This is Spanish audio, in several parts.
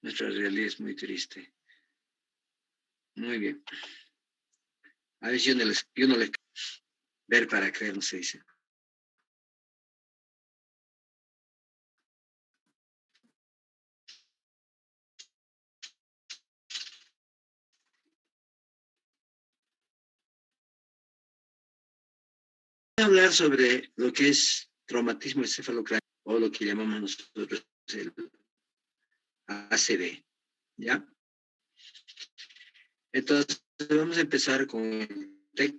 Nuestra realidad es muy triste. Muy bien. A veces yo no les ver para creer, no se dice. Voy a hablar sobre lo que es traumatismo encefalocraniano o lo que llamamos nosotros el ACV, ¿ya? Entonces, vamos a empezar con el TEC.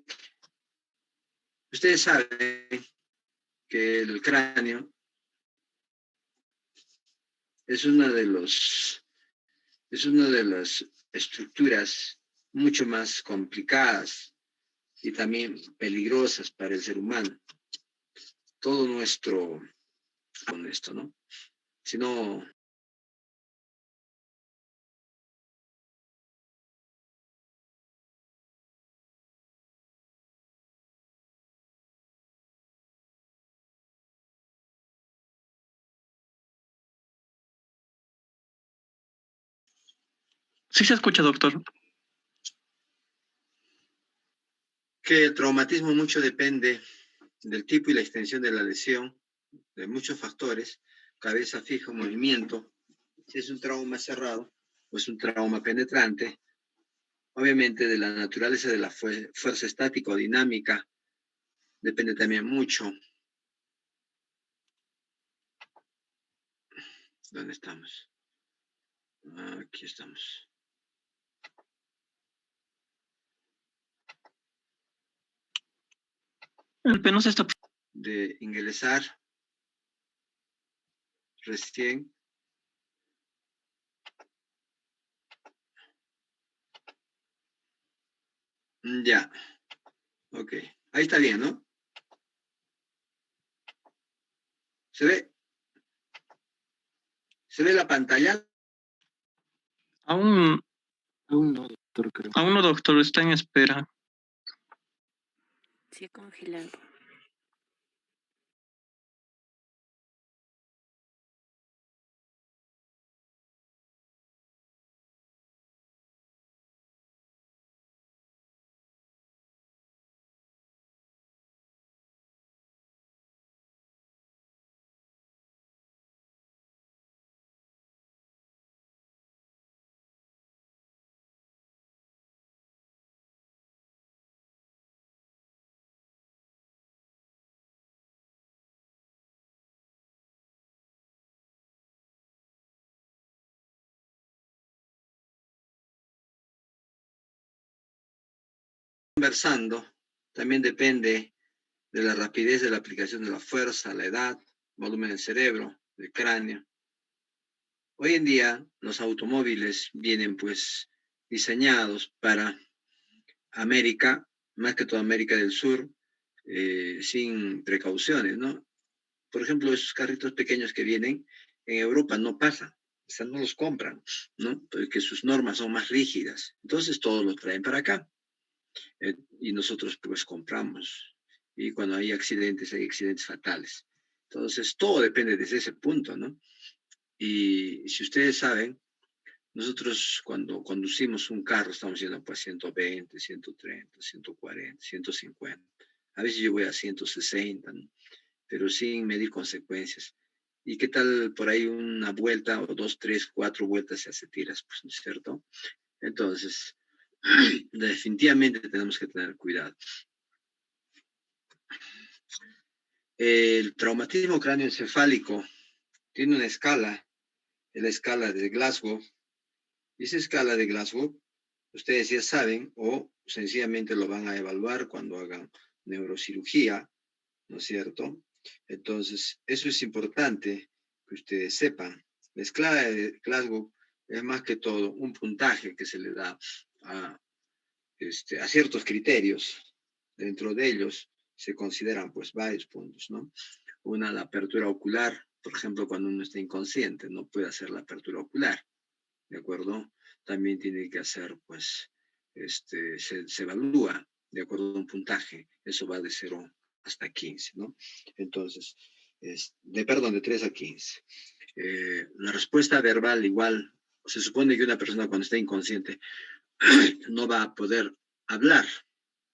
Ustedes saben que el cráneo es es una de las estructuras mucho más complicadas y también peligrosas para el ser humano. Todo nuestro, con esto, ¿no? Si no, Sí se escucha, doctor. que el traumatismo mucho depende del tipo y la extensión de la lesión, de muchos factores, cabeza fija, movimiento, si es un trauma cerrado o es un trauma penetrante, obviamente de la naturaleza de la fuerza estática o dinámica, depende también mucho. ¿Dónde estamos? Aquí estamos. El penoso está... De ingresar recién. Ya. Ok. Ahí está bien, ¿no? ¿Se ve? ¿Se ve la pantalla? Aún no, doctor, creo. Aún no, doctor, está en espera. Sí, congelado. Conversando, también depende de la rapidez de la aplicación de la fuerza, la edad, volumen del cerebro, del cráneo. Hoy en día los automóviles vienen pues diseñados para América, más que toda América del Sur, sin precauciones, ¿no? Por ejemplo, esos carritos pequeños que vienen en Europa no pasan, o sea, no los compran, ¿no? Porque sus normas son más rígidas. Entonces todos los traen para acá. Y nosotros pues compramos. Y cuando hay accidentes fatales. Entonces, todo depende desde ese punto, ¿no? Y si ustedes saben, nosotros cuando conducimos un carro estamos yendo pues 120, 130, 140, 150. A veces yo voy a 160, ¿no? Pero sin medir consecuencias. ¿Y qué tal por ahí una vuelta o dos, tres, cuatro vueltas se hace tiras, pues, ¿no es cierto? Entonces, definitivamente tenemos que tener cuidado. El traumatismo cráneoencefálico tiene una escala, la escala de Glasgow. Y esa escala de Glasgow, ustedes ya saben, o sencillamente lo van a evaluar cuando hagan neurocirugía, ¿no es cierto? Entonces, eso es importante que ustedes sepan. La escala de Glasgow es más que todo un puntaje que se le da a ciertos criterios. Dentro de ellos se consideran pues varios puntos, ¿no? Una, la apertura ocular, por ejemplo, cuando uno está inconsciente, no puede hacer la apertura ocular, ¿de acuerdo? También tiene que hacer, pues, se evalúa de acuerdo a un puntaje, eso va de 0 hasta 15, ¿no? Entonces, de 3 a 15. La respuesta verbal igual Se supone que una persona cuando está inconsciente no va a poder hablar,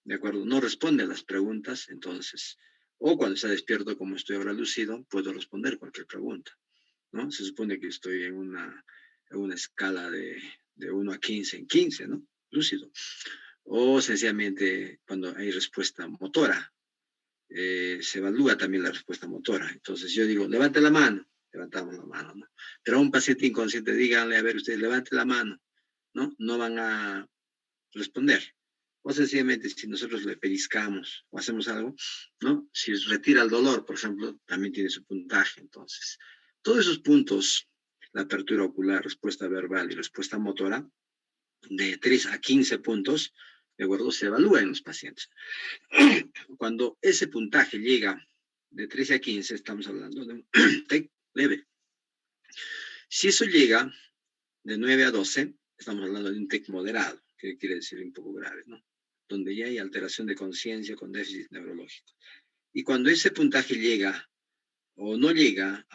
¿de acuerdo? No responde a las preguntas, entonces, o cuando está despierto, como estoy ahora lúcido, puedo responder cualquier pregunta, ¿no? Se supone que estoy en una escala de 1 a 15 en 15, ¿no? Lúcido. O sencillamente cuando hay respuesta motora, se evalúa también la respuesta motora. Entonces yo digo, levante la mano, levantamos la mano, ¿no? Pero a un paciente inconsciente, díganle, a ver, ustedes levante la mano, ¿no? No van a responder. O sencillamente si nosotros le pellizcamos o hacemos algo, ¿no? Si retira el dolor, por ejemplo, también tiene su puntaje. Entonces, todos esos puntos, la apertura ocular, respuesta verbal y respuesta motora, de 3 a 15 puntos, ¿de acuerdo? Se evalúa en los pacientes. Cuando ese puntaje llega de 13 a 15, estamos hablando de un TEC leve. Si eso llega de 9 a 12, estamos hablando de un TEC moderado, que quiere decir un poco grave, ¿no? Donde ya hay alteración de conciencia con déficit neurológico. Y cuando ese puntaje llega o no llega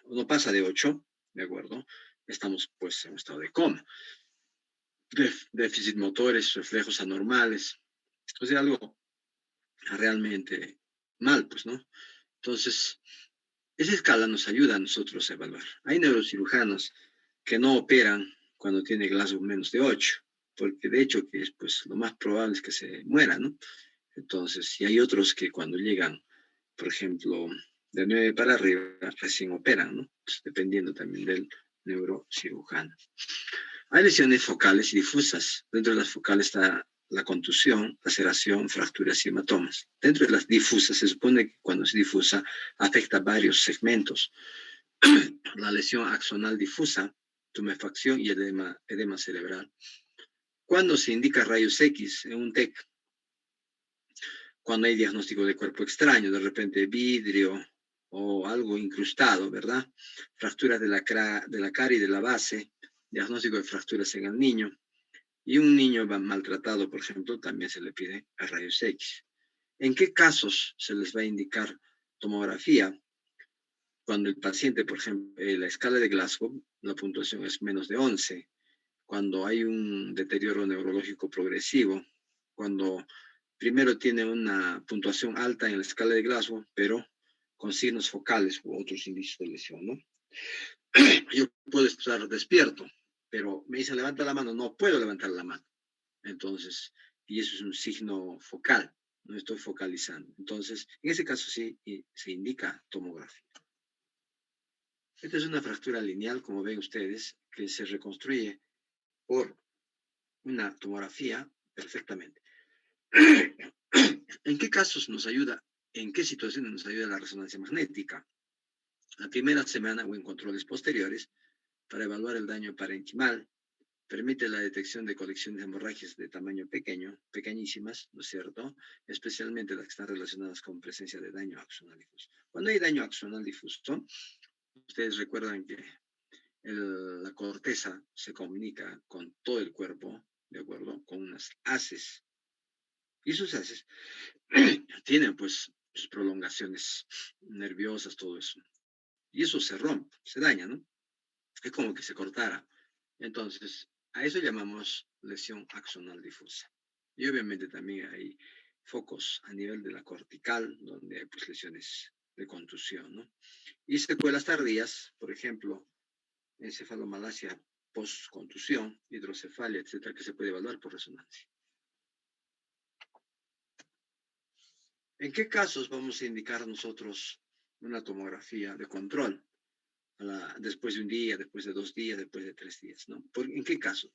o no pasa de 8, ¿de acuerdo? Estamos pues en un estado de coma. Déficit motores, reflejos anormales, o sea, algo realmente mal, pues, ¿no? Entonces, esa escala nos ayuda a nosotros a evaluar. Hay neurocirujanos que no operan cuando tiene Glasgow menos de 8, porque de hecho que es, pues, lo más probable es que se muera, ¿no? Entonces, y hay otros que cuando llegan, por ejemplo, de 9 para arriba, recién operan, ¿no? Pues, dependiendo también del neurocirujano. Hay lesiones focales y difusas. Dentro de las focales está la contusión, laceración, fracturas y hematomas. Dentro de las difusas, se supone que cuando es difusa, afecta varios segmentos. La lesión axonal difusa, tumefacción y edema cerebral. ¿Cuándo se indica rayos X en un TEC? Cuando hay diagnóstico de cuerpo extraño, de repente vidrio o algo incrustado, ¿verdad? Fracturas de la cara y de la base, diagnóstico de fracturas en el niño. Y un niño maltratado, por ejemplo, también se le pide a rayos X. ¿En qué casos se les va a indicar tomografía? Cuando el paciente, por ejemplo, la escala de Glasgow, la puntuación es menos de 11. Cuando hay un deterioro neurológico progresivo, cuando primero tiene una puntuación alta en la escala de Glasgow, pero con signos focales u otros indicios de lesión, ¿no? Yo puedo estar despierto, pero me dicen levanta la mano, no puedo levantar la mano. Entonces, y eso es un signo focal, no estoy focalizando. Entonces, en ese caso sí se indica tomografía. Esta es una fractura lineal, como ven ustedes, que se reconstruye por una tomografía perfectamente. ¿En qué casos nos ayuda? ¿En qué situaciones nos ayuda la resonancia magnética? La primera semana o en controles posteriores para evaluar el daño parenquimal, permite la detección de colecciones de hemorragias de tamaño pequeño, pequeñísimas, ¿no es cierto? Especialmente las que están relacionadas con presencia de daño axonal difuso. Cuando hay daño axonal difuso, ustedes recuerdan que la corteza se comunica con todo el cuerpo, ¿de acuerdo? Con unas haces. Y sus haces tienen pues sus prolongaciones nerviosas, todo eso. Y eso se rompe, se daña, ¿no? Es como que se cortara. Entonces, a eso llamamos lesión axonal difusa. Y obviamente también hay focos a nivel de la cortical, donde hay pues, lesiones de contusión, ¿no? Y secuelas tardías, por ejemplo, encefalomalacia post-contusión, hidrocefalia, etcétera, que se puede evaluar por resonancia. ¿En qué casos vamos a indicar nosotros una tomografía de control? Después de un día, después de 2 días, después de 3 días, ¿no? ¿En qué caso?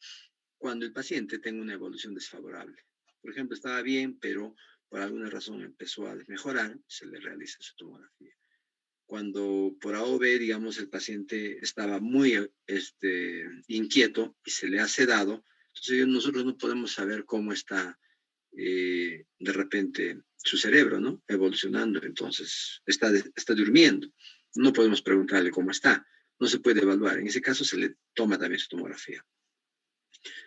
Cuando el paciente tenga una evolución desfavorable. Por ejemplo, estaba bien, pero por alguna razón empezó a desmejorar, se le realiza su tomografía. Cuando por A o B, digamos, el paciente estaba muy inquieto y se le ha sedado, entonces nosotros no podemos saber cómo está de repente su cerebro, ¿no? Evolucionando, entonces está durmiendo. No podemos preguntarle cómo está, no se puede evaluar. En ese caso se le toma también su tomografía.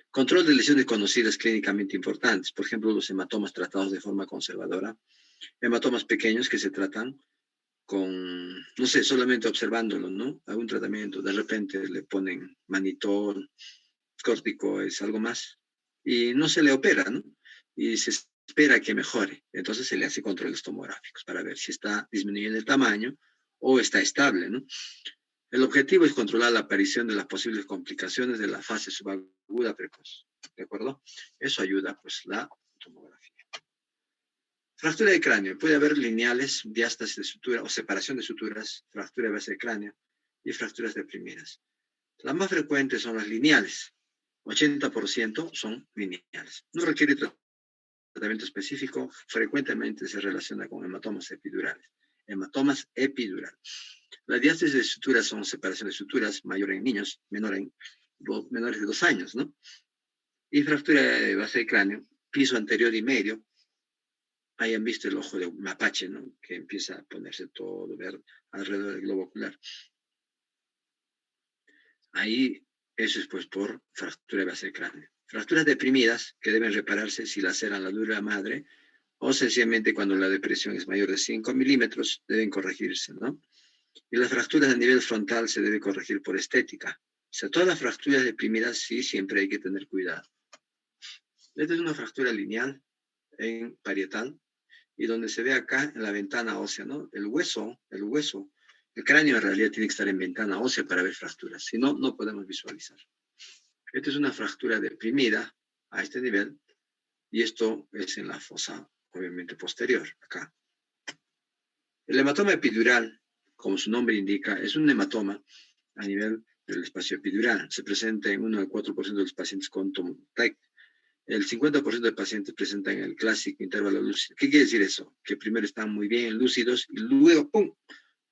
Control de lesiones conocidas clínicamente importantes, por ejemplo, los hematomas tratados de forma conservadora, hematomas pequeños que se tratan con, no sé, solamente observándolo, ¿no? Algún tratamiento, de repente le ponen manitol, corticoides, algo más, y no se le opera, ¿no? Y se espera que mejore. Entonces se le hace controles tomográficos para ver si está disminuyendo el tamaño o está estable, ¿no? El objetivo es controlar la aparición de las posibles complicaciones de la fase subaguda precoz, ¿de acuerdo? Eso ayuda, pues, la tomografía. Fractura de cráneo. Puede haber lineales, diástasis de sutura o separación de suturas, fractura de base de cráneo y fracturas deprimidas. Las más frecuentes son las lineales. 80% son lineales. No requiere tratamiento específico. Frecuentemente se relaciona con hematomas epidurales. Hematomas epidurales. Las diástasis de suturas son separación de suturas, mayor en niños, menores de 2 años, ¿no? Y fractura de base de cráneo, piso anterior y medio. Hayan visto el ojo de mapache, ¿no? Que empieza a ponerse todo verde alrededor del globo ocular. Ahí, eso es pues por fractura de base de cráneo. Fracturas deprimidas que deben repararse si laceran la dura madre o sencillamente cuando la depresión es mayor de 5 milímetros deben corregirse, ¿no? Y las fracturas a nivel frontal se debe corregir por estética. O sea, todas las fracturas deprimidas sí, siempre hay que tener cuidado. Esta es una fractura lineal en parietal y donde se ve acá en la ventana ósea, ¿no? El cráneo en realidad tiene que estar en ventana ósea para ver fracturas, si no, no podemos visualizar. Esta es una fractura deprimida a este nivel y esto es en la fosa, obviamente, posterior, acá. El hematoma epidural, como su nombre indica, es un hematoma a nivel del espacio epidural. Se presenta en 1 al 4% de los pacientes con TEC. El 50% de pacientes presentan el clásico intervalo lúcido. ¿Qué quiere decir eso? Que primero están muy bien lúcidos y luego, ¡pum!,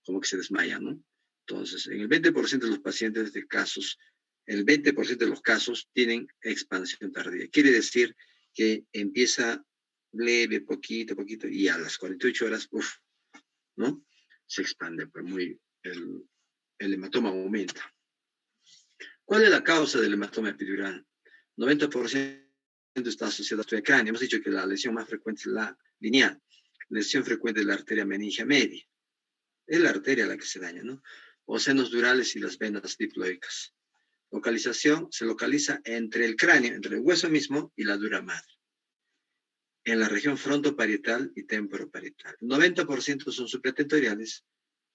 como que se desmayan, ¿no? Entonces, en el 20% de los pacientes de casos, el 20% de los casos tienen expansión tardía. Quiere decir que empieza leve, poquito, poquito, y a las 48 horas, ¿no? Se expande, pues el hematoma aumenta. ¿Cuál es la causa del hematoma epidural? 90% está asociado a fractura de cráneo. Hemos dicho que la lesión más frecuente es la lineal. Lesión frecuente de la arteria meningia media. Es la arteria la que se daña, ¿no? O senos durales y las venas diploicas. Localización se localiza entre el cráneo, entre el hueso mismo y la dura madre. En la región frontoparietal y temporoparietal. 90% son supratentoriales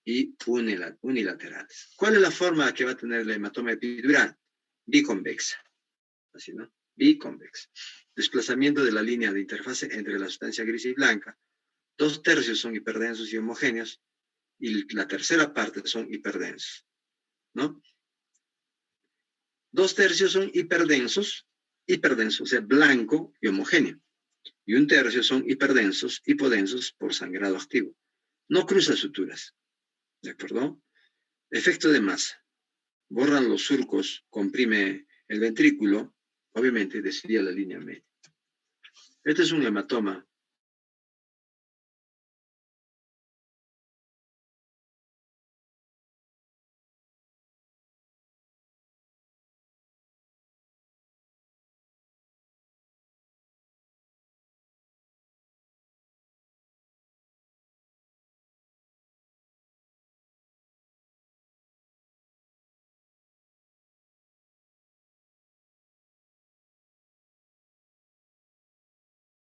y unilaterales. ¿Cuál es la forma que va a tener el hematoma epidural? Biconvexa. Así, ¿no? Biconvexa. Desplazamiento de la línea de interfase entre la sustancia gris y blanca. 2/3 son hiperdensos y homogéneos y la tercera parte son hiperdensos, ¿no? 2/3 son hiperdensos, o sea, blanco y homogéneo. Y 1/3 son hiperdensos, hipodensos por sangrado activo. No cruza suturas, ¿de acuerdo? Efecto de masa. Borran los surcos, comprime el ventrículo, obviamente desvía la línea media. Este es un hematoma